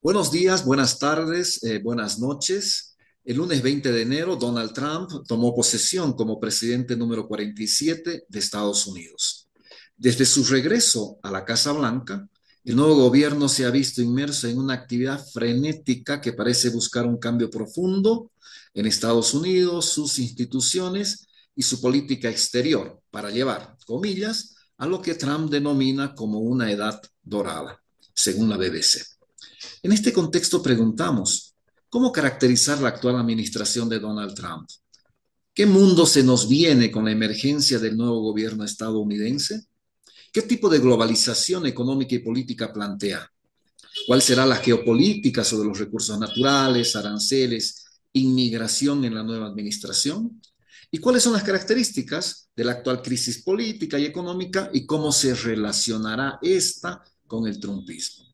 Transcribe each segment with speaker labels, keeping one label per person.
Speaker 1: Buenos días, buenas tardes, buenas noches. El lunes 20 de enero, Donald Trump tomó posesión como presidente número 47 de Estados Unidos. Desde su regreso a la Casa Blanca, el nuevo gobierno se ha visto inmerso en una actividad frenética que parece buscar un cambio profundo en Estados Unidos, sus instituciones y su política exterior para llevar, comillas, a lo que Trump denomina como una edad dorada, según la BBC. En este contexto preguntamos, ¿cómo caracterizar la actual administración de Donald Trump? ¿Qué mundo se nos viene con la emergencia del nuevo gobierno estadounidense? ¿Qué tipo de globalización económica y política plantea? ¿Cuál será la geopolítica sobre los recursos naturales, aranceles, inmigración en la nueva administración? ¿Y cuáles son las características de la actual crisis política y económica y cómo se relacionará esta con el trumpismo?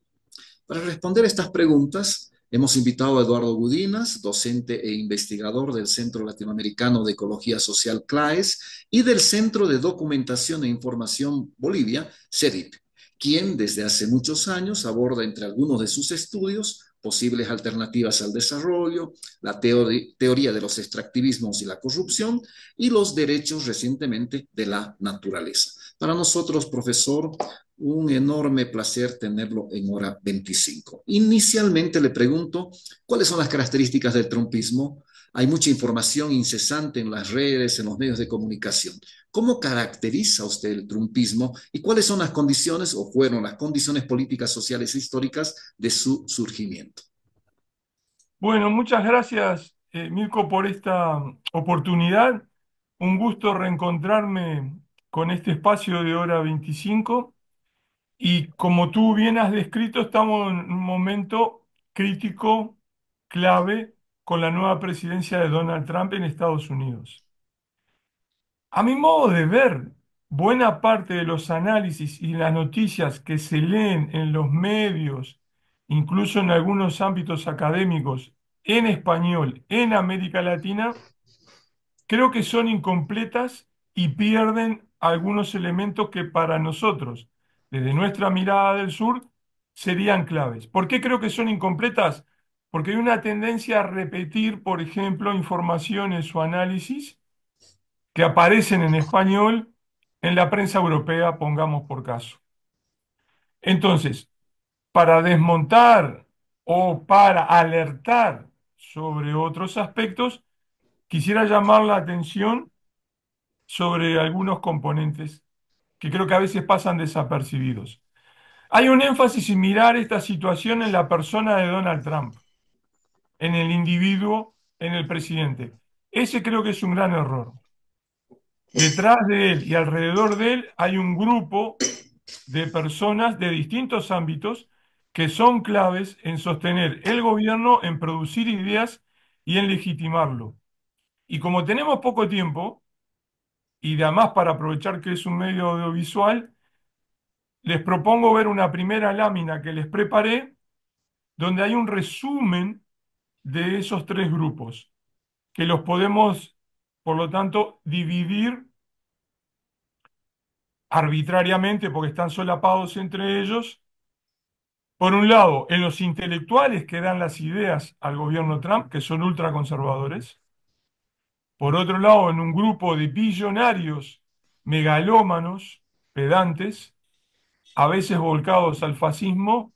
Speaker 1: Para responder estas preguntas, hemos invitado a Eduardo Gudinas, docente e investigador del Centro Latinoamericano de Ecología Social CLAES y del Centro de Documentación e Información Bolivia, CEDIP, quien desde hace muchos años aborda entre algunos de sus estudios posibles alternativas al desarrollo, la teoría de los extractivismos y la corrupción y los derechos recientemente de la naturaleza. Para nosotros, profesor, un enorme placer tenerlo en hora 25. Inicialmente le pregunto, ¿cuáles son las características del trumpismo? Hay mucha información incesante en las redes, en los medios de comunicación. ¿Cómo caracteriza usted el trumpismo y cuáles son las condiciones o fueron las condiciones políticas, sociales e históricas de su surgimiento?
Speaker 2: Bueno, muchas gracias, Mirko, por esta oportunidad. Un gusto reencontrarme con este espacio de hora 25. Y como tú bien has descrito, estamos en un momento crítico, clave, con la nueva presidencia de Donald Trump en Estados Unidos. A mi modo de ver, buena parte de los análisis y las noticias que se leen en los medios, incluso en algunos ámbitos académicos, en español, en América Latina, creo que son incompletas y pierden algunos elementos que para nosotros, desde nuestra mirada del sur, serían claves. ¿Por qué creo que son incompletas? Porque hay una tendencia a repetir, por ejemplo, informaciones o análisis que aparecen en español en la prensa europea, pongamos por caso. Entonces, para desmontar o para alertar sobre otros aspectos, quisiera llamar la atención sobre algunos componentes que creo que a veces pasan desapercibidos. Hay un énfasis en mirar esta situación en la persona de Donald Trump, en el individuo, en el presidente. Ese creo que es un gran error. Detrás de él y alrededor de él hay un grupo de personas de distintos ámbitos que son claves en sostener el gobierno, en producir ideas y en legitimarlo. Y como tenemos poco tiempo, y además para aprovechar que es un medio audiovisual, les propongo ver una primera lámina que les preparé, donde hay un resumen de esos tres grupos, que los podemos, por lo tanto, dividir arbitrariamente porque están solapados entre ellos. Por un lado, en los intelectuales que dan las ideas al gobierno Trump, que son ultraconservadores. Por otro lado, en un grupo de billonarios megalómanos, pedantes, a veces volcados al fascismo,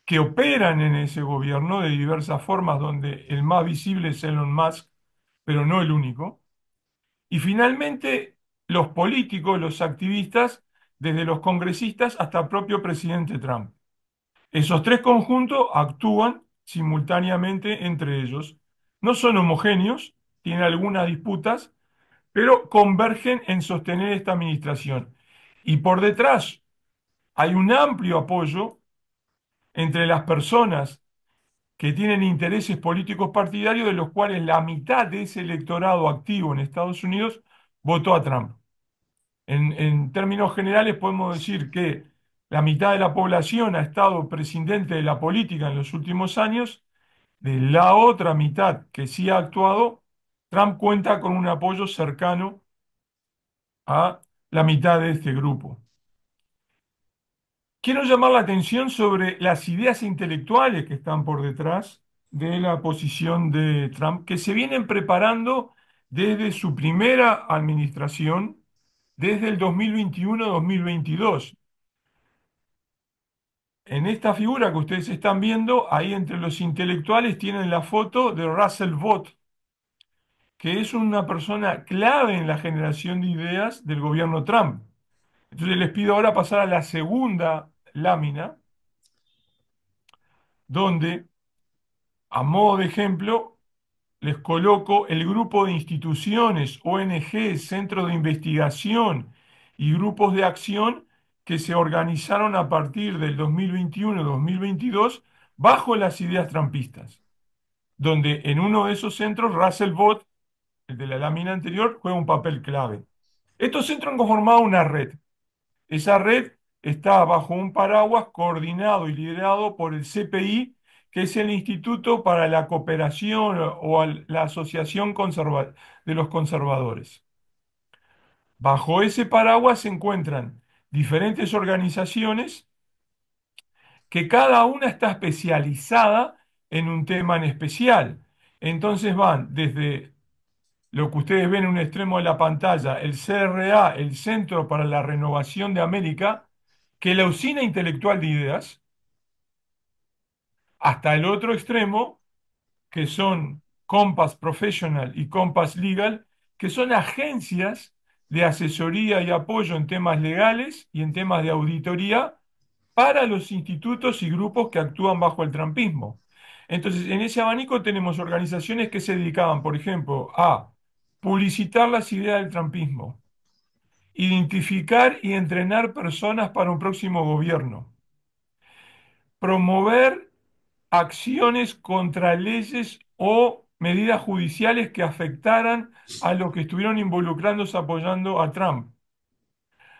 Speaker 2: que operan en ese gobierno de diversas formas, donde el más visible es Elon Musk, pero no el único. Y finalmente, los políticos, los activistas, desde los congresistas hasta el propio presidente Trump. Esos tres conjuntos actúan simultáneamente entre ellos. No son homogéneos, tienen algunas disputas, pero convergen en sostener esta administración. Y por detrás hay un amplio apoyo entre las personas que tienen intereses políticos partidarios, de los cuales la mitad de ese electorado activo en Estados Unidos votó a Trump. En términos generales podemos decir que la mitad de la población ha estado prescindente de la política en los últimos años. De la otra mitad que sí ha actuado, Trump cuenta con un apoyo cercano a la mitad de este grupo. quiero llamar la atención sobre las ideas intelectuales que están por detrás de la posición de Trump, que se vienen preparando desde su primera administración, desde el 2021-2022. En esta figura que ustedes están viendo, ahí entre los intelectuales tienen la foto de Russell Vought, que es una persona clave en la generación de ideas del gobierno Trump. Entonces les pido ahora pasar a la segunda lámina, donde, a modo de ejemplo, les coloco el grupo de instituciones, ONG, centros de investigación y grupos de acción que se organizaron a partir del 2021-2022 bajo las ideas trampistas, donde en uno de esos centros Russell Vought, el de la lámina anterior, juega un papel clave. Estos centros han conformado una red. Esa red está bajo un paraguas coordinado y liderado por el CPI, que es el Instituto para la Cooperación o la Asociación de los Conservadores. Bajo ese paraguas se encuentran diferentes organizaciones que cada una está especializada en un tema en especial. Entonces van desde lo que ustedes ven en un extremo de la pantalla, el CRA, el Centro para la Renovación de América, que es la usina intelectual de ideas, hasta el otro extremo, que son Compass Professional y Compass Legal, que son agencias de asesoría y apoyo en temas legales y en temas de auditoría para los institutos y grupos que actúan bajo el trampismo. Entonces, en ese abanico tenemos organizaciones que se dedicaban, por ejemplo, a publicitar las ideas del trampismo, identificar y entrenar personas para un próximo gobierno, promover acciones contra leyes o medidas judiciales que afectaran a los que estuvieron involucrándose apoyando a Trump,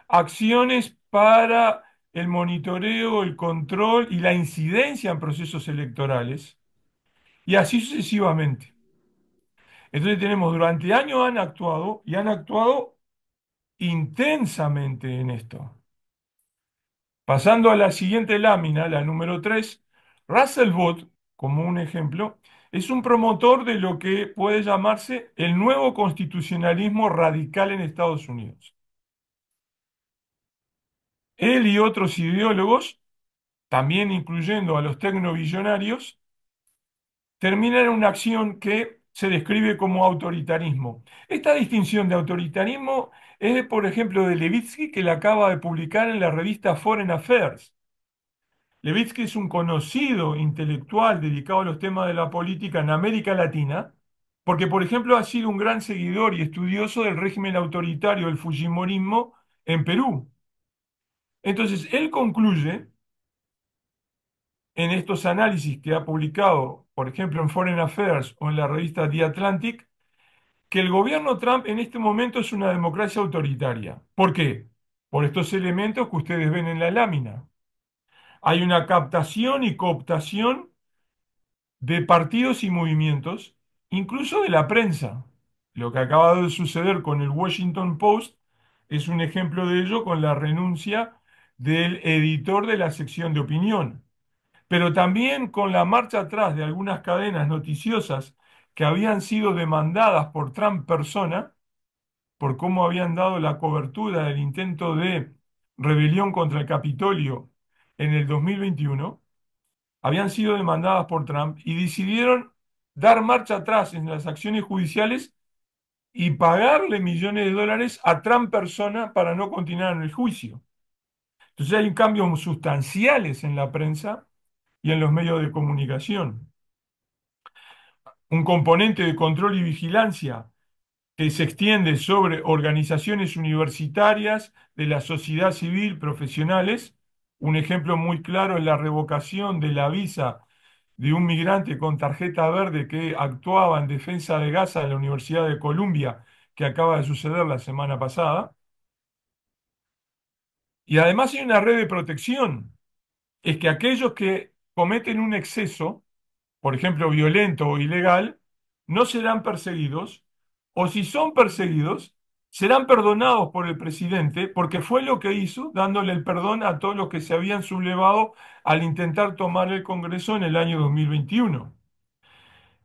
Speaker 2: acciones para el monitoreo, el control y la incidencia en procesos electorales, y así sucesivamente. Entonces tenemos, durante años han actuado y han actuado intensamente en esto. Pasando a la siguiente lámina, la número 3, Russell Vought, como un ejemplo, es un promotor de lo que puede llamarse el nuevo constitucionalismo radical en Estados Unidos. Él y otros ideólogos, también incluyendo a los tecnobillonarios, terminan en una acción que se describe como autoritarismo. Esta distinción de autoritarismo es, por ejemplo, de Levitsky, que la acaba de publicar en la revista Foreign Affairs. Levitsky es un conocido intelectual dedicado a los temas de la política en América Latina, porque, por ejemplo, ha sido un gran seguidor y estudioso del régimen autoritario del Fujimorismo en Perú. Entonces, él concluye en estos análisis que ha publicado, por ejemplo, en Foreign Affairs o en la revista The Atlantic, que el gobierno Trump en este momento es una democracia autoritaria. ¿Por qué? Por estos elementos que ustedes ven en la lámina. Hay una captación y cooptación de partidos y movimientos, incluso de la prensa. Lo que acaba de suceder con el Washington Post es un ejemplo de ello con la renuncia del editor de la sección de opinión, pero también con la marcha atrás de algunas cadenas noticiosas que habían sido demandadas por Trump persona por cómo habían dado la cobertura del intento de rebelión contra el Capitolio en el 2021, habían sido demandadas por Trump y decidieron dar marcha atrás en las acciones judiciales y pagarle millones de dólares a Trump persona para no continuar en el juicio. Entonces hay cambios sustanciales en la prensa y en los medios de comunicación. Un componente de control y vigilancia que se extiende sobre organizaciones universitarias, de la sociedad civil, profesionales. Un ejemplo muy claro es la revocación de la visa de un migrante con tarjeta verde que actuaba en defensa de Gaza en la Universidad de Columbia, que acaba de suceder la semana pasada. Y además hay una red de protección. Es que aquellos que cometen un exceso, por ejemplo, violento o ilegal, no serán perseguidos, o si son perseguidos, serán perdonados por el presidente porque fue lo que hizo, dándole el perdón a todos los que se habían sublevado al intentar tomar el Congreso en el año 2021.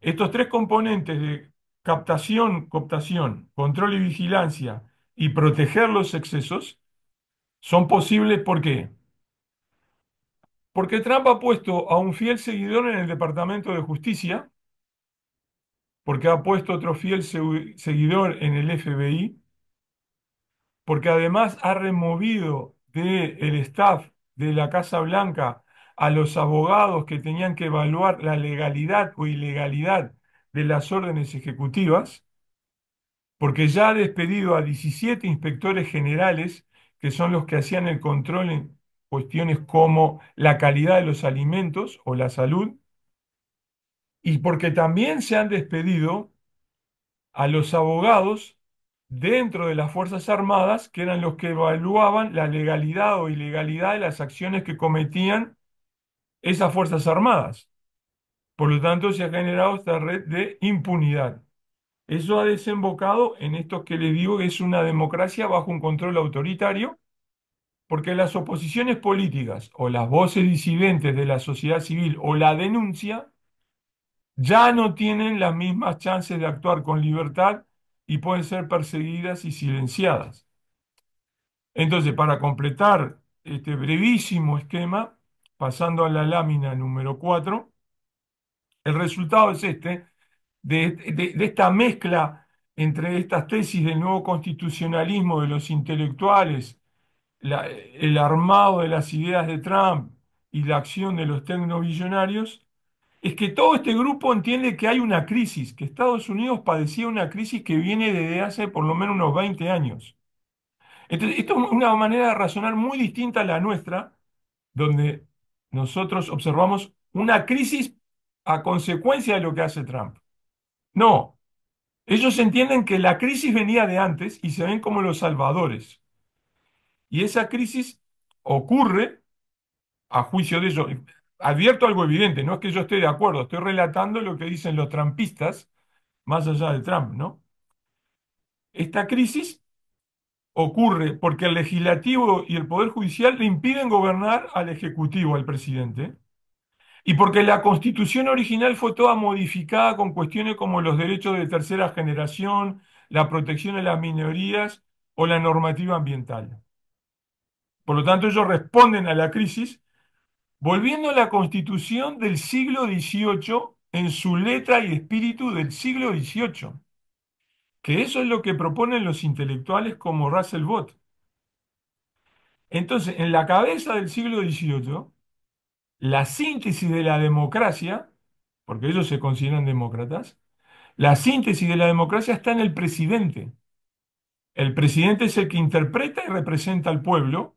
Speaker 2: Estos tres componentes de captación, cooptación, control y vigilancia y proteger los excesos son posibles. ¿Por qué? Porque Trump ha puesto a un fiel seguidor en el Departamento de Justicia, porque ha puesto otro fiel seguidor en el FBI, porque además ha removido del staff de la Casa Blanca a los abogados que tenían que evaluar la legalidad o ilegalidad de las órdenes ejecutivas, porque ya ha despedido a 17 inspectores generales, que son los que hacían el control en cuestiones como la calidad de los alimentos o la salud, y porque también se han despedido a los abogados dentro de las Fuerzas Armadas, que eran los que evaluaban la legalidad o ilegalidad de las acciones que cometían esas Fuerzas Armadas. Por lo tanto, se ha generado esta red de impunidad. Eso ha desembocado en esto que les digo que es una democracia bajo un control autoritario, porque las oposiciones políticas o las voces disidentes de la sociedad civil o la denuncia ya no tienen las mismas chances de actuar con libertad y pueden ser perseguidas y silenciadas. Entonces, para completar este brevísimo esquema, pasando a la lámina número 4, el resultado es este, de esta mezcla entre estas tesis del nuevo constitucionalismo de los intelectuales, el armado de las ideas de Trump y la acción de los tecnobillonarios, es que todo este grupo entiende que hay una crisis, que Estados Unidos padecía una crisis que viene desde hace por lo menos unos 20 años. Entonces, esto es una manera de razonar muy distinta a la nuestra, donde nosotros observamos una crisis a consecuencia de lo que hace Trump. No, ellos entienden que la crisis venía de antes y se ven como los salvadores. Y esa crisis ocurre a juicio de ellos. Advierto algo evidente, no es que yo esté de acuerdo, estoy relatando lo que dicen los trampistas, más allá de Trump, ¿no? Esta crisis ocurre porque el legislativo y el poder judicial le impiden gobernar al ejecutivo, al presidente, y porque la constitución original fue toda modificada con cuestiones como los derechos de tercera generación, la protección de las minorías o la normativa ambiental. Por lo tanto, ellos responden a la crisis volviendo a la constitución del siglo XVIII en su letra y espíritu del siglo XVIII, que eso es lo que proponen los intelectuales como Russell Bott. Entonces, en la cabeza del siglo XVIII, la síntesis de la democracia, porque ellos se consideran demócratas, la síntesis de la democracia está en el presidente. El presidente es el que interpreta y representa al pueblo,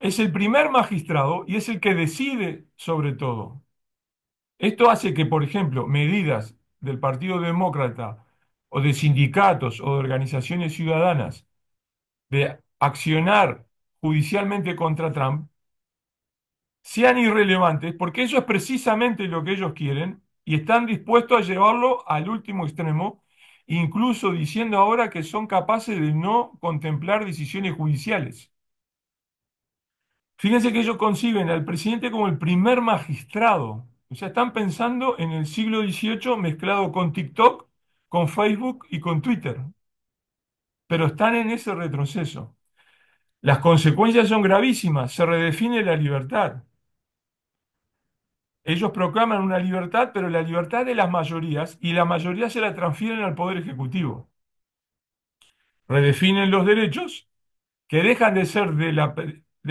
Speaker 2: es el primer magistrado y es el que decide sobre todo. Esto hace que, por ejemplo, medidas del Partido Demócrata o de sindicatos o de organizaciones ciudadanas de accionar judicialmente contra Trump sean irrelevantes, porque eso es precisamente lo que ellos quieren y están dispuestos a llevarlo al último extremo, incluso diciendo ahora que son capaces de no contemplar decisiones judiciales. Fíjense que ellos conciben al presidente como el primer magistrado. O sea, están pensando en el siglo XVIII mezclado con TikTok, con Facebook y con Twitter. Pero están en ese retroceso. Las consecuencias son gravísimas. Se redefine la libertad. Ellos proclaman una libertad, pero la libertad de las mayorías, y la mayoría se la transfieren al Poder Ejecutivo. Redefinen los derechos que dejan de ser de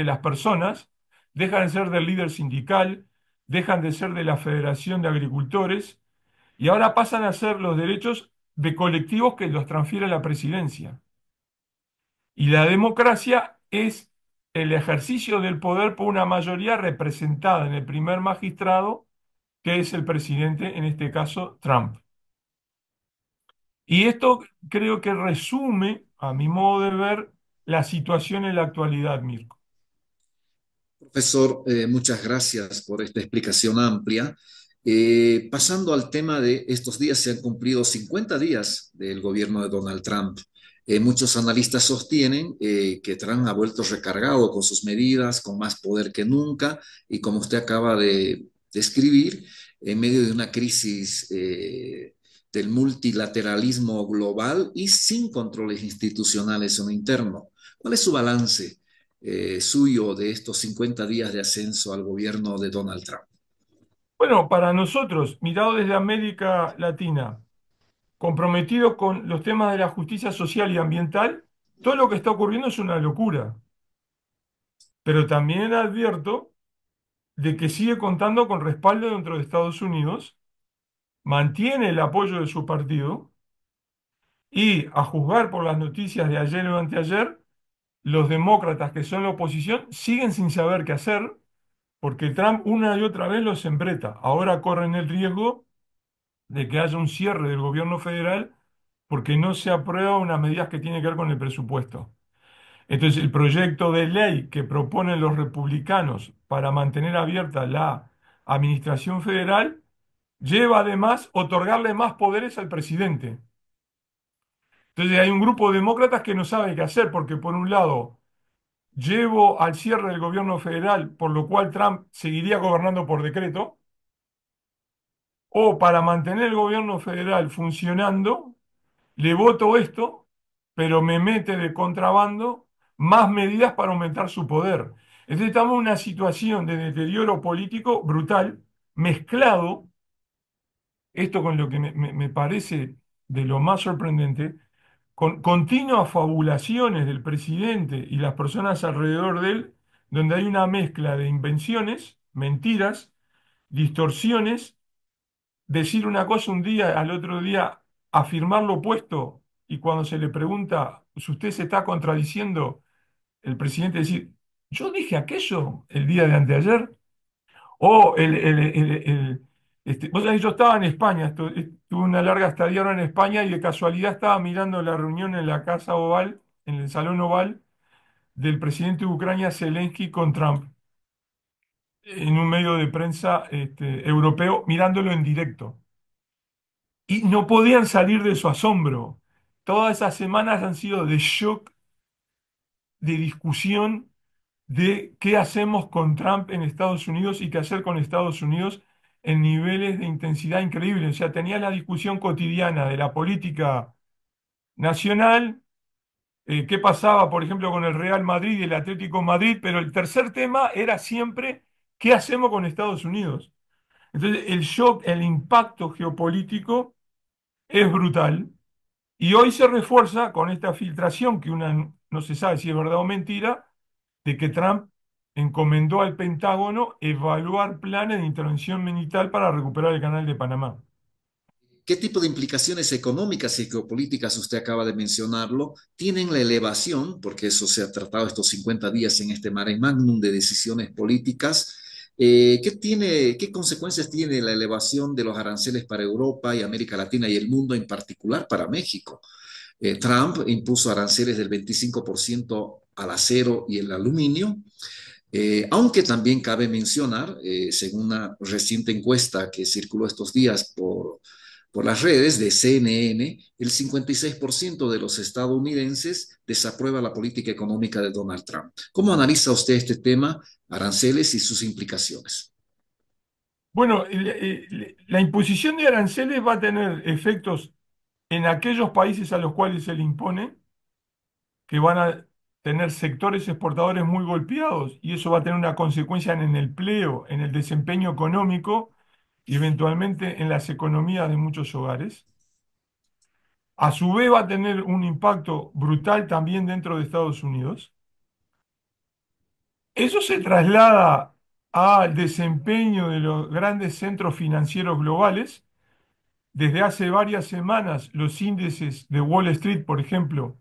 Speaker 2: las personas, dejan de ser del líder sindical, dejan de ser de la Federación de Agricultores, y ahora pasan a ser los derechos de colectivos que los transfiere la presidencia. Y la democracia es el ejercicio del poder por una mayoría representada en el primer magistrado, que es el presidente, en este caso Trump. Y esto creo que resume, a mi modo de ver, la situación en la actualidad, Mirko.
Speaker 1: Profesor, muchas gracias por esta explicación amplia. Pasando al tema de estos días, se han cumplido 50 días del gobierno de Donald Trump. Muchos analistas sostienen que Trump ha vuelto recargado con sus medidas, con más poder que nunca, y como usted acaba de describir, en medio de una crisis del multilateralismo global y sin controles institucionales en lo interno. ¿Cuál es su balance suyo de estos 50 días de ascenso al gobierno de Donald Trump?
Speaker 2: Bueno, para nosotros, mirado desde América Latina, comprometidos con los temas de la justicia social y ambiental, todo lo que está ocurriendo es una locura. Pero también advierto de que sigue contando con respaldo dentro de Estados Unidos, mantiene el apoyo de su partido y, a juzgar por las noticias de ayer o anteayer, los demócratas que son la oposición siguen sin saber qué hacer porque Trump una y otra vez los embreta. Ahora corren el riesgo de que haya un cierre del gobierno federal porque no se aprueba unas medidas que tienen que ver con el presupuesto. Entonces, el proyecto de ley que proponen los republicanos para mantener abierta la administración federal lleva además otorgarle más poderes al presidente. Entonces, hay un grupo de demócratas que no sabe qué hacer porque, por un lado, llevo al cierre del gobierno federal, por lo cual Trump seguiría gobernando por decreto, o para mantener el gobierno federal funcionando, le voto esto, pero me mete de contrabando más medidas para aumentar su poder. Entonces estamos en una situación de deterioro político brutal, mezclado, esto con lo que me parece de lo más sorprendente, con continuas fabulaciones del presidente y las personas alrededor de él, donde hay una mezcla de invenciones, mentiras, distorsiones, decir una cosa un día, al otro día afirmar lo opuesto, y cuando se le pregunta si usted se está contradiciendo, el presidente decir, yo dije aquello el día de anteayer, o vos sabés, yo estaba en España, tuve una larga estadía ahora en España y de casualidad estaba mirando la reunión en la Casa Oval, en el Salón Oval, del presidente de Ucrania Zelensky con Trump, en un medio de prensa europeo, mirándolo en directo. Y no podían salir de su asombro. Todas esas semanas han sido de shock, de discusión de qué hacemos con Trump en Estados Unidos y qué hacer con Estados Unidos en niveles de intensidad increíbles. O sea, tenía la discusión cotidiana de la política nacional, qué pasaba, por ejemplo, con el Real Madrid y el Atlético Madrid, pero el tercer tema era siempre qué hacemos con Estados Unidos. Entonces, el shock, el impacto geopolítico es brutal. Y hoy se refuerza con esta filtración, que una no se sabe si es verdad o mentira, de que Trump encomendó al Pentágono evaluar planes de intervención militar para recuperar el canal de Panamá.
Speaker 1: ¿Qué tipo de implicaciones económicas y geopolíticas, usted acaba de mencionarlo, tienen la elevación, porque eso se ha tratado estos 50 días en este mare magnum de decisiones políticas? ¿Qué consecuencias tiene la elevación de los aranceles para Europa y América Latina y el mundo en particular para México? Trump impuso aranceles del 25% al acero y el aluminio, aunque también cabe mencionar, según una reciente encuesta que circuló estos días por las redes de CNN, el 56% de los estadounidenses desaprueba la política económica de Donald Trump. ¿Cómo analiza usted este tema, aranceles y sus implicaciones?
Speaker 2: Bueno, la imposición de aranceles va a tener efectos en aquellos países a los cuales se le impone, que van a tener sectores exportadores muy golpeados y eso va a tener una consecuencia en el empleo, en el desempeño económico y eventualmente en las economías de muchos hogares. A su vez va a tener un impacto brutal también dentro de Estados Unidos. Eso se traslada al desempeño de los grandes centros financieros globales. Desde hace varias semanas, los índices de Wall Street, por ejemplo,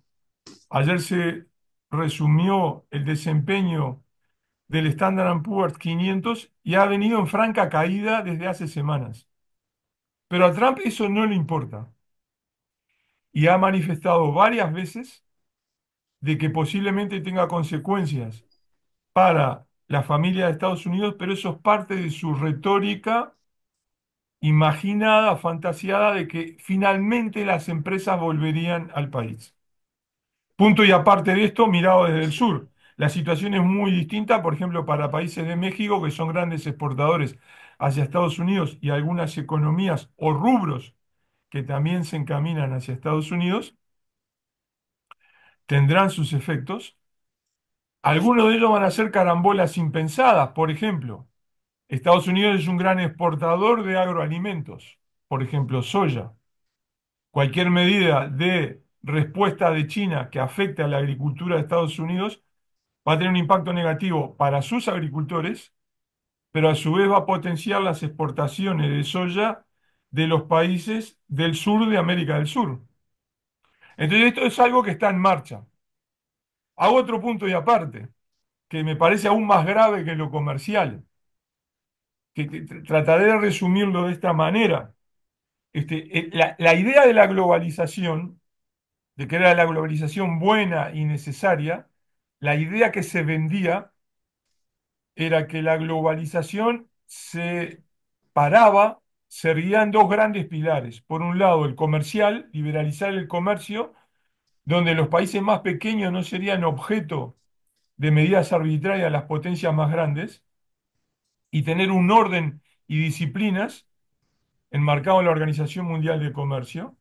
Speaker 2: ayer se resumió el desempeño del Standard Poor's 500 y ha venido en franca caída desde hace semanas. Pero a Trump eso no le importa y ha manifestado varias veces de que posiblemente tenga consecuencias para la familia de Estados Unidos, pero eso es parte de su retórica imaginada, fantasiada de que finalmente las empresas volverían al país. Punto y aparte de esto, mirado desde el sur. La situación es muy distinta, por ejemplo, para países de México, que son grandes exportadores hacia Estados Unidos y algunas economías o rubros que también se encaminan hacia Estados Unidos, tendrán sus efectos. Algunos de ellos van a ser carambolas impensadas. Por ejemplo, Estados Unidos es un gran exportador de agroalimentos, por ejemplo, soya. Cualquier medida de respuesta de China que afecte a la agricultura de Estados Unidos va a tener un impacto negativo para sus agricultores, pero a su vez va a potenciar las exportaciones de soya de los países del sur de América del Sur. Entonces esto es algo que está en marcha. Hago otro punto y aparte, que me parece aún más grave que lo comercial, que trataré de resumirlo de esta manera. La idea de la globalización, de que era la globalización buena y necesaria, la idea que se vendía era que la globalización se paraba, se erguía en dos grandes pilares. Por un lado, el comercial, liberalizar el comercio, donde los países más pequeños no serían objeto de medidas arbitrarias de las potencias más grandes, y tener un orden y disciplinas enmarcado en la Organización Mundial de Comercio,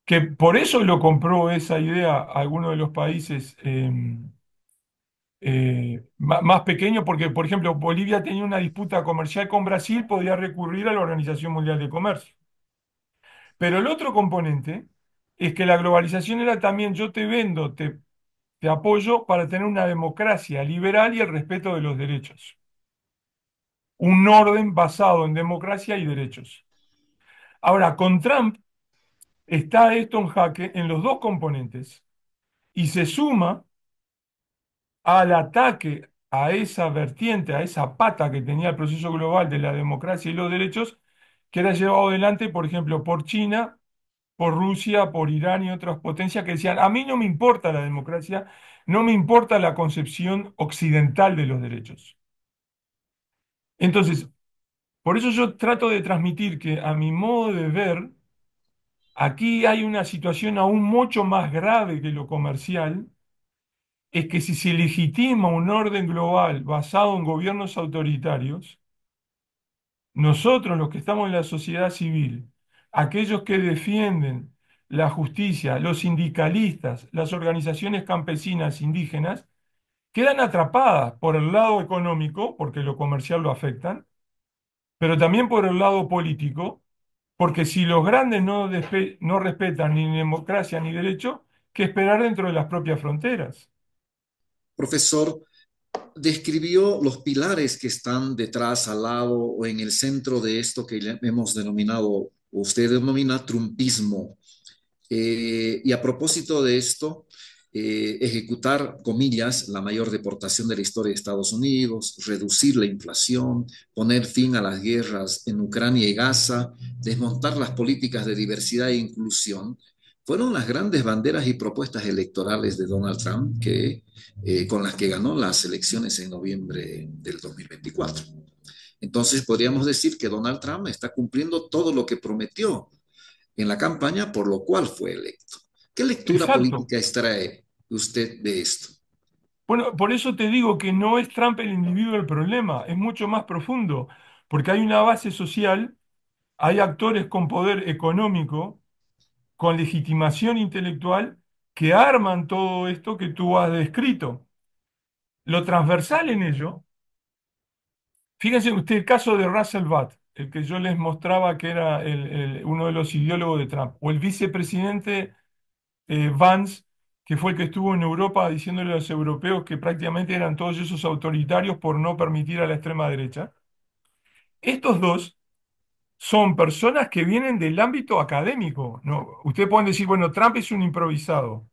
Speaker 2: que por eso lo compró esa idea a algunos de los países más pequeños, porque, por ejemplo, Bolivia tenía una disputa comercial con Brasil, podía recurrir a la Organización Mundial de Comercio. Pero el otro componente es que la globalización era también yo te vendo, te apoyo para tener una democracia liberal y el respeto de los derechos. Un orden basado en democracia y derechos. Ahora, con Trump está esto en jaque en los dos componentes y se suma al ataque a esa vertiente, a esa pata que tenía el proceso global de la democracia y los derechos, que era llevado adelante, por ejemplo, por China, por Rusia, por Irán y otras potencias que decían, a mí no me importa la democracia, no me importa la concepción occidental de los derechos. Entonces, por eso yo trato de transmitir que a mi modo de ver, aquí hay una situación aún mucho más grave que lo comercial, es que si se legitima un orden global basado en gobiernos autoritarios, nosotros los que estamos en la sociedad civil, aquellos que defienden la justicia, los sindicalistas, las organizaciones campesinas indígenas, quedan atrapadas por el lado económico, porque lo comercial lo afectan, pero también por el lado político, porque si los grandes no respetan ni democracia ni derecho, ¿qué esperar dentro de las propias fronteras?
Speaker 1: Profesor, describió los pilares que están detrás, al lado o en el centro de esto que hemos denominado, usted denomina trumpismo. Y a propósito de esto, ejecutar, comillas, la mayor deportación de la historia de Estados Unidos, reducir la inflación, poner fin a las guerras en Ucrania y Gaza, desmontar las políticas de diversidad e inclusión, fueron las grandes banderas y propuestas electorales de Donald Trump con las que ganó las elecciones en noviembre del 2024. Entonces podríamos decir que Donald Trump está cumpliendo todo lo que prometió en la campaña, por lo cual fue electo. ¿Qué lectura
Speaker 2: Exacto.
Speaker 1: política extrae usted de esto?
Speaker 2: Bueno, por eso te digo que no es Trump el individuo el problema, es mucho más profundo, porque hay una base social, hay actores con poder económico, con legitimación intelectual, que arman todo esto que tú has descrito. Lo transversal en ello, fíjense usted el caso de Russell Budd, el que yo les mostraba que era uno de los ideólogos de Trump, o el vicepresidente Vance, que fue el que estuvo en Europa diciéndole a los europeos que prácticamente eran todos esos autoritarios por no permitir a la extrema derecha. Estos dos son personas que vienen del ámbito académico, ¿no? Ustedes pueden decir, bueno, Trump es un improvisado,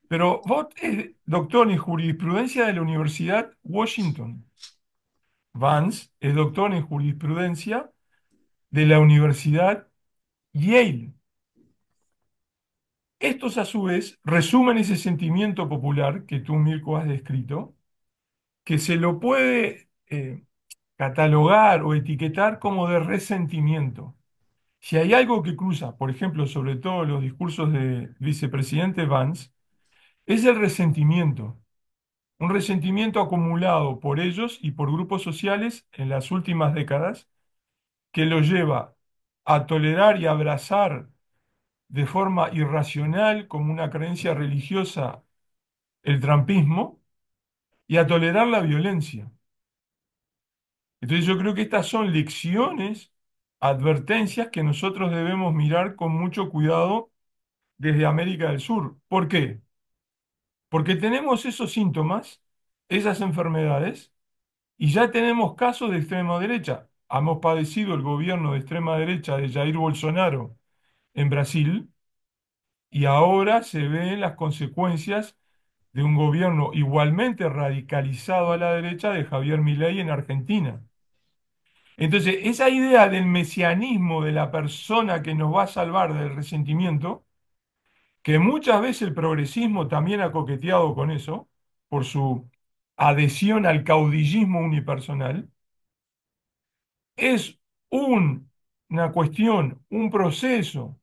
Speaker 2: pero Vos es doctor en jurisprudencia de la Universidad Washington. Vance es doctor en jurisprudencia de la Universidad Yale. Estos, a su vez, resumen ese sentimiento popular que tú, Mirko, has descrito, que se lo puede catalogar o etiquetar como de resentimiento. Si hay algo que cruza, por ejemplo, sobre todo los discursos del vicepresidente Vance, es el resentimiento. Un resentimiento acumulado por ellos y por grupos sociales en las últimas décadas que los lleva a tolerar y abrazar de forma irracional, como una creencia religiosa, el trumpismo y a tolerar la violencia. Entonces yo creo que estas son lecciones, advertencias que nosotros debemos mirar con mucho cuidado desde América del Sur. ¿Por qué? Porque tenemos esos síntomas, esas enfermedades, y ya tenemos casos de extrema derecha. Hemos padecido el gobierno de extrema derecha de Jair Bolsonaro en Brasil, y ahora se ven las consecuencias de un gobierno igualmente radicalizado a la derecha de Javier Milei en Argentina. Entonces, esa idea del mesianismo de la persona que nos va a salvar del resentimiento, que muchas veces el progresismo también ha coqueteado con eso, por su adhesión al caudillismo unipersonal, es una cuestión, un proceso,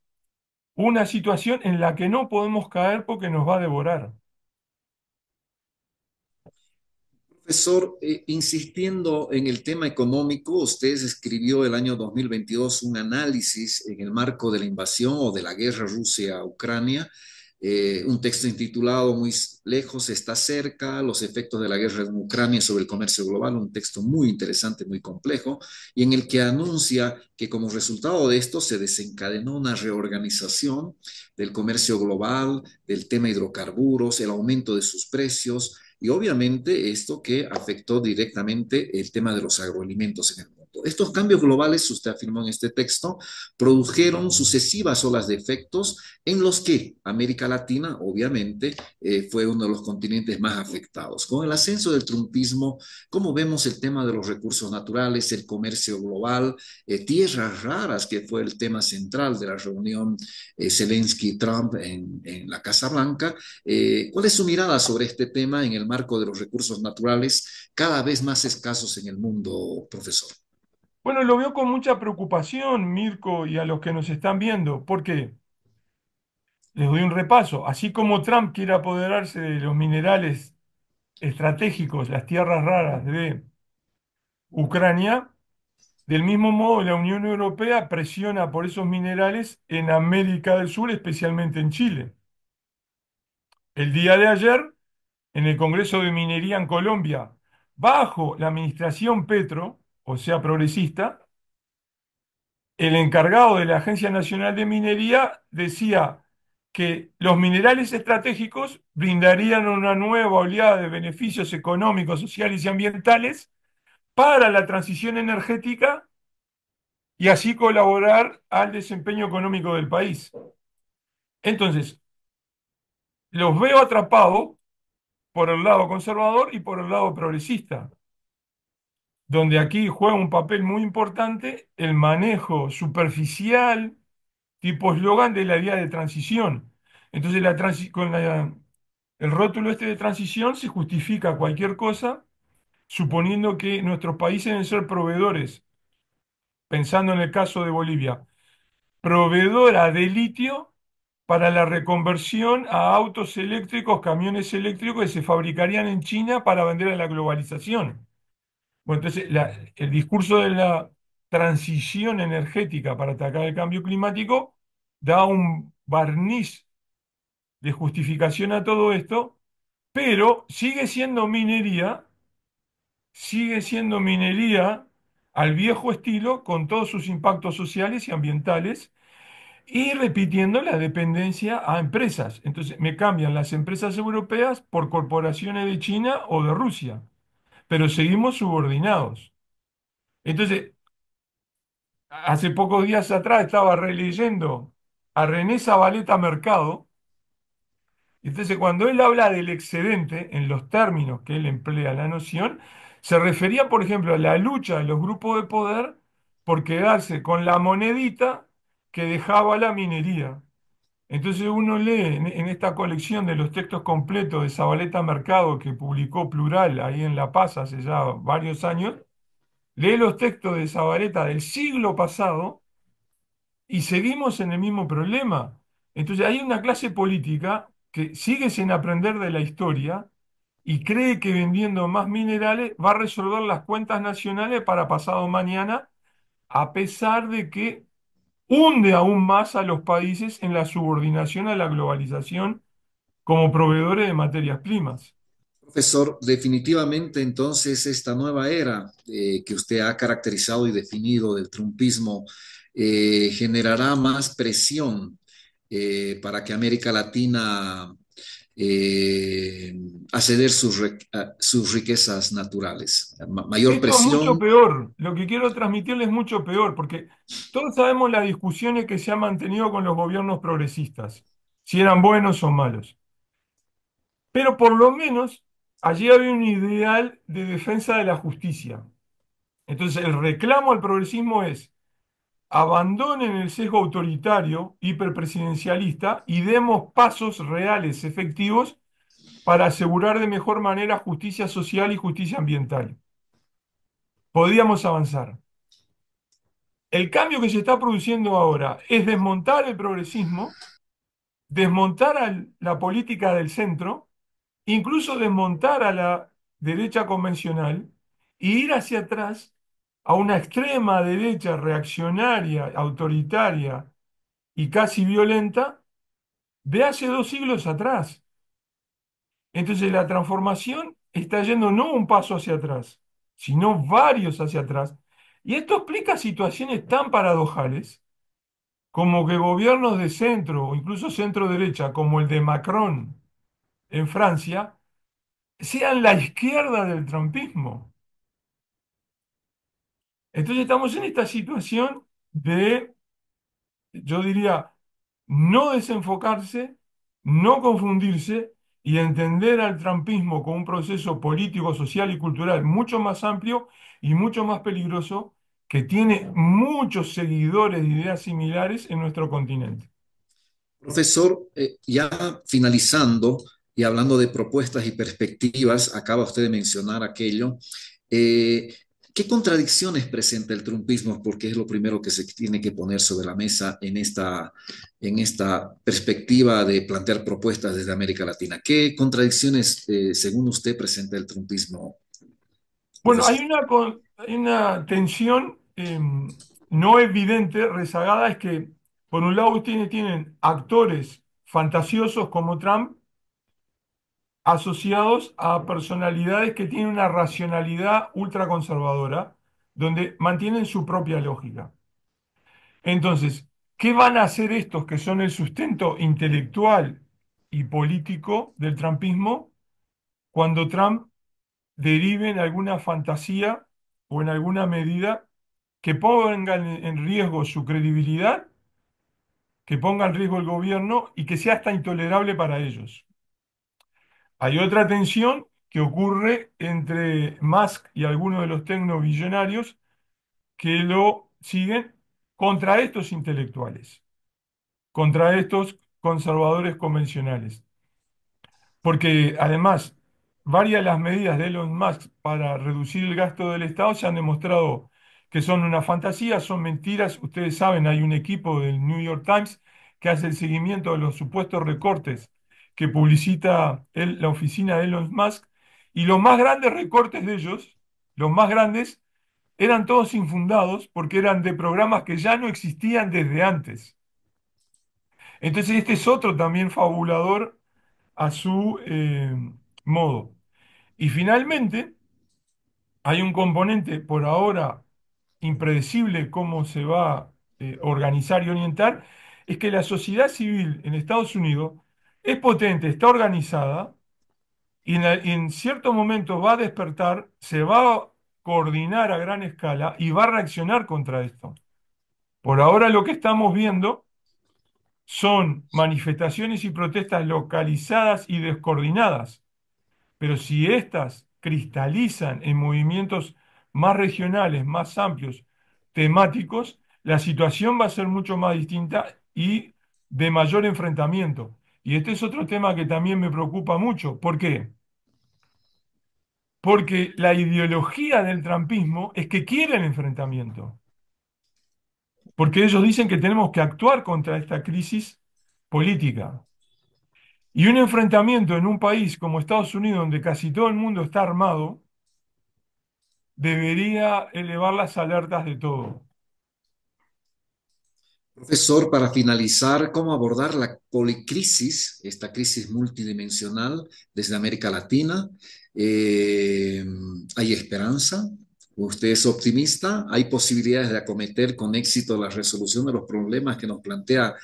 Speaker 2: una situación en la que no podemos caer porque nos va a devorar.
Speaker 1: Profesor, insistiendo en el tema económico, usted escribió el año 2022 un análisis en el marco de la invasión o de la guerra Rusia-Ucrania, un texto intitulado Muy lejos está cerca, los efectos de la guerra en Ucrania sobre el comercio global, un texto muy interesante, muy complejo, y en el que anuncia que como resultado de esto se desencadenó una reorganización del comercio global, del tema hidrocarburos, el aumento de sus precios y obviamente esto que afectó directamente el tema de los agroalimentos en el mundo. Estos cambios globales, usted afirmó en este texto, produjeron sucesivas olas de efectos en los que América Latina, obviamente, fue uno de los continentes más afectados. Con el ascenso del trumpismo, ¿cómo vemos el tema de los recursos naturales, el comercio global, tierras raras, que fue el tema central de la reunión Zelensky-Trump en la Casa Blanca? ¿Cuál es su mirada sobre este tema en el marco de los recursos naturales cada vez más escasos en el mundo, profesor?
Speaker 2: Bueno, lo veo con mucha preocupación, Mirko, y a los que nos están viendo, porque les doy un repaso. Así como Trump quiere apoderarse de los minerales estratégicos, las tierras raras de Ucrania, del mismo modo la Unión Europea presiona por esos minerales en América del Sur, especialmente en Chile. El día de ayer, en el Congreso de Minería en Colombia, bajo la administración Petro, o sea, progresista, el encargado de la Agencia Nacional de Minería decía que los minerales estratégicos brindarían una nueva oleada de beneficios económicos, sociales y ambientales para la transición energética y así colaborar al desempeño económico del país. Entonces, los veo atrapados por el lado conservador y por el lado progresista, donde aquí juega un papel muy importante el manejo superficial, tipo eslogan de la vía de transición. Entonces, el rótulo este de transición se justifica cualquier cosa, suponiendo que nuestros países deben ser proveedores, pensando en el caso de Bolivia, proveedora de litio para la reconversión a autos eléctricos, camiones eléctricos que se fabricarían en China para vender a la globalización. Bueno, entonces el discurso de la transición energética para atacar el cambio climático da un barniz de justificación a todo esto, pero sigue siendo minería al viejo estilo con todos sus impactos sociales y ambientales y repitiendo la dependencia a empresas. Entonces me cambian las empresas europeas por corporaciones de China o de Rusia, pero seguimos subordinados. Entonces, hace pocos días atrás estaba releyendo a René Zabaleta Mercado. Entonces, cuando él habla del excedente, en los términos que él emplea la noción, se refería, por ejemplo, a la lucha de los grupos de poder por quedarse con la monedita que dejaba la minería. Entonces uno lee en esta colección de los textos completos de Zabaleta Mercado que publicó Plural ahí en La Paz hace ya varios años, lee los textos de Zabaleta del siglo pasado y seguimos en el mismo problema. Entonces hay una clase política que sigue sin aprender de la historia y cree que vendiendo más minerales va a resolver las cuentas nacionales para pasado mañana, a pesar de que hunde aún más a los países en la subordinación a la globalización como proveedores de materias primas.
Speaker 1: Profesor, definitivamente entonces esta nueva era que usted ha caracterizado y definido del trumpismo generará más presión para que América Latina eh, acceder sus riquezas naturales. Mayor
Speaker 2: Esto es mucho
Speaker 1: presión.
Speaker 2: peor. Lo que quiero transmitirles es mucho peor, porque todos sabemos las discusiones que se han mantenido con los gobiernos progresistas, si eran buenos o malos. Pero por lo menos allí había un ideal de defensa de la justicia. Entonces el reclamo al progresismo es: abandonen el sesgo autoritario, hiperpresidencialista y demos pasos reales, efectivos, para asegurar de mejor manera justicia social y justicia ambiental. Podríamos avanzar. El cambio que se está produciendo ahora es desmontar el progresismo, desmontar la política del centro, incluso desmontar a la derecha convencional e ir hacia atrás a una extrema derecha reaccionaria, autoritaria y casi violenta de hace 2 siglos atrás. Entonces la transformación está yendo no un paso hacia atrás, sino varios hacia atrás. Y esto explica situaciones tan paradojales como que gobiernos de centro o incluso centro derecha, como el de Macron en Francia, sean la izquierda del trumpismo. Entonces estamos en esta situación de, yo diría, no desenfocarse, no confundirse y entender al trumpismo como un proceso político, social y cultural mucho más amplio y mucho más peligroso, que tiene muchos seguidores de ideas similares en nuestro continente.
Speaker 1: Profesor, ya finalizando y hablando de propuestas y perspectivas, acaba usted de mencionar aquello. eh, ¿Qué contradicciones presenta el trumpismo? Porque es lo primero que se tiene que poner sobre la mesa en esta perspectiva de plantear propuestas desde América Latina. ¿Qué contradicciones, según usted, presenta el trumpismo,
Speaker 2: Bueno,
Speaker 1: profesor?
Speaker 2: hay una tensión no evidente, rezagada, es que por un lado tienen actores fantasiosos como Trump asociados a personalidades que tienen una racionalidad ultraconservadora, donde mantienen su propia lógica. Entonces, ¿qué van a hacer estos que son el sustento intelectual y político del trumpismo cuando Trump derive en alguna fantasía o en alguna medida que ponga en riesgo su credibilidad, que ponga en riesgo el gobierno y que sea hasta intolerable para ellos? Hay otra tensión que ocurre entre Musk y algunos de los tecnobillonarios que lo siguen contra estos intelectuales, contra estos conservadores convencionales. Porque además, varias de las medidas de Elon Musk para reducir el gasto del Estado se han demostrado que son una fantasía, son mentiras. Ustedes saben, hay un equipo del New York Times que hace el seguimiento de los supuestos recortes que publicita la oficina de Elon Musk. Y los más grandes recortes de ellos, los más grandes, eran todos infundados porque eran de programas que ya no existían desde antes. Entonces, este es otro también fabulador a su modo. Y finalmente, hay un componente por ahora impredecible cómo se va a organizar y orientar, es que la sociedad civil en Estados Unidos es potente, está organizada y en cierto momento va a despertar, se va a coordinar a gran escala y va a reaccionar contra esto. Por ahora lo que estamos viendo son manifestaciones y protestas localizadas y descoordinadas. Pero si éstas cristalizan en movimientos más regionales, más amplios, temáticos, la situación va a ser mucho más distinta y de mayor enfrentamiento. Y este es otro tema que también me preocupa mucho. ¿Por qué? Porque la ideología del trampismo es que quiere el enfrentamiento. porque ellos dicen que tenemos que actuar contra esta crisis política. Y un enfrentamiento en un país como Estados Unidos, donde casi todo el mundo está armado, debería elevar las alertas de todo.
Speaker 1: Profesor, para finalizar, ¿cómo abordar la policrisis, esta crisis multidimensional desde América Latina? Eh, ¿Hay esperanza? ¿Usted es optimista? ¿Hay posibilidades de acometer con éxito la resolución de los problemas que nos plantea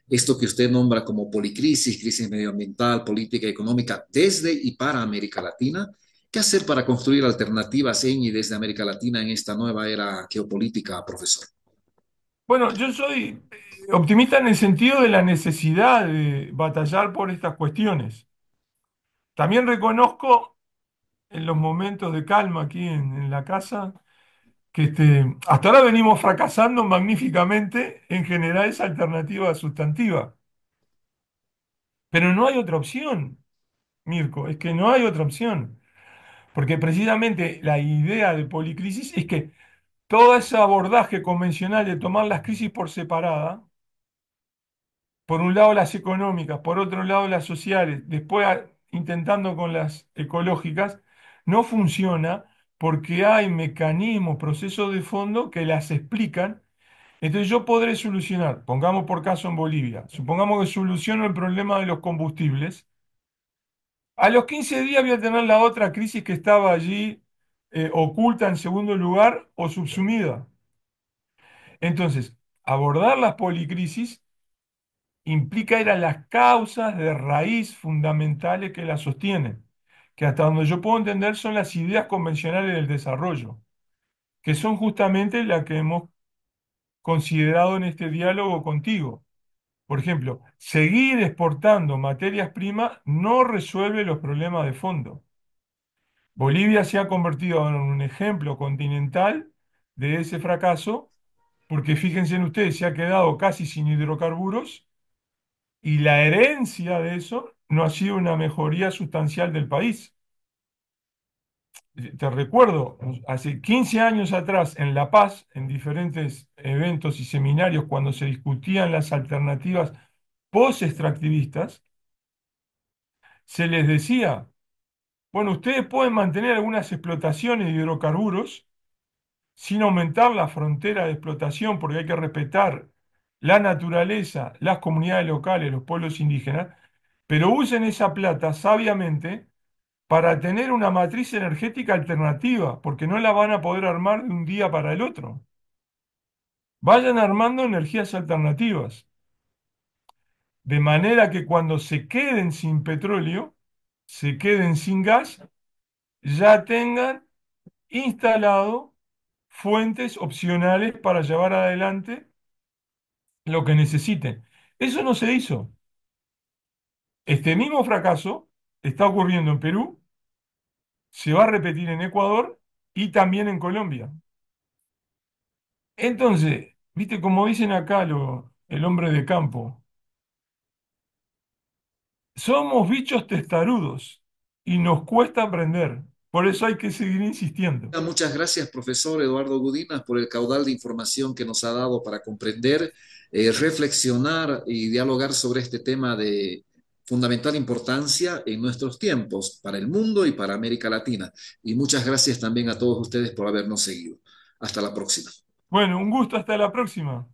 Speaker 1: esto que usted nombra como policrisis, crisis medioambiental, política y económica desde y para América Latina? ¿Qué hacer para construir alternativas en y desde América Latina en esta nueva era geopolítica, profesor?
Speaker 2: Bueno, yo soy optimista en el sentido de la necesidad de batallar por estas cuestiones. También reconozco en los momentos de calma aquí en la casa que hasta ahora venimos fracasando magníficamente en generar esa alternativa sustantiva. Pero no hay otra opción, Mirko, es que no hay otra opción. Porque precisamente la idea de policrisis es que todo ese abordaje convencional de tomar las crisis por separada, por un lado las económicas, por otro lado las sociales, después intentando con las ecológicas, no funciona porque hay mecanismos, procesos de fondo que las explican. Entonces yo podré solucionar, pongamos por caso en Bolivia, supongamos que soluciono el problema de los combustibles. A los 15 días voy a tener la otra crisis que estaba allí oculta en segundo lugar o subsumida. Entonces, abordar las policrisis implica ir a las causas de raíz fundamentales que las sostienen, que hasta donde yo puedo entender son las ideas convencionales del desarrollo, que son justamente las que hemos considerado en este diálogo contigo. Por ejemplo, seguir exportando materias primas no resuelve los problemas de fondo. Bolivia se ha convertido en un ejemplo continental de ese fracaso, porque fíjense en ustedes, se ha quedado casi sin hidrocarburos y la herencia de eso no ha sido una mejoría sustancial del país. Te recuerdo, hace 15 años atrás en La Paz, en diferentes eventos y seminarios, cuando se discutían las alternativas post-extractivistas, se les decía, bueno, ustedes pueden mantener algunas explotaciones de hidrocarburos sin aumentar la frontera de explotación, porque hay que respetar la naturaleza, las comunidades locales, los pueblos indígenas, pero usen esa plata sabiamente para tener una matriz energética alternativa, porque no la van a poder armar de un día para el otro. Vayan armando energías alternativas, de manera que cuando se queden sin petróleo, se queden sin gas, ya tengan instalado fuentes opcionales para llevar adelante lo que necesiten. Eso no se hizo. Este mismo fracaso está ocurriendo en Perú, se va a repetir en Ecuador y también en Colombia. Entonces, viste, como dicen acá el hombre de campo, somos bichos testarudos y nos cuesta aprender. Por eso hay que seguir insistiendo.
Speaker 1: Muchas gracias, profesor Eduardo Gudinas, por el caudal de información que nos ha dado para comprender, reflexionar y dialogar sobre este tema de fundamental importancia en nuestros tiempos para el mundo y para América Latina. Y muchas gracias también a todos ustedes por habernos seguido. Hasta la próxima.
Speaker 2: Bueno, un gusto, hasta la próxima.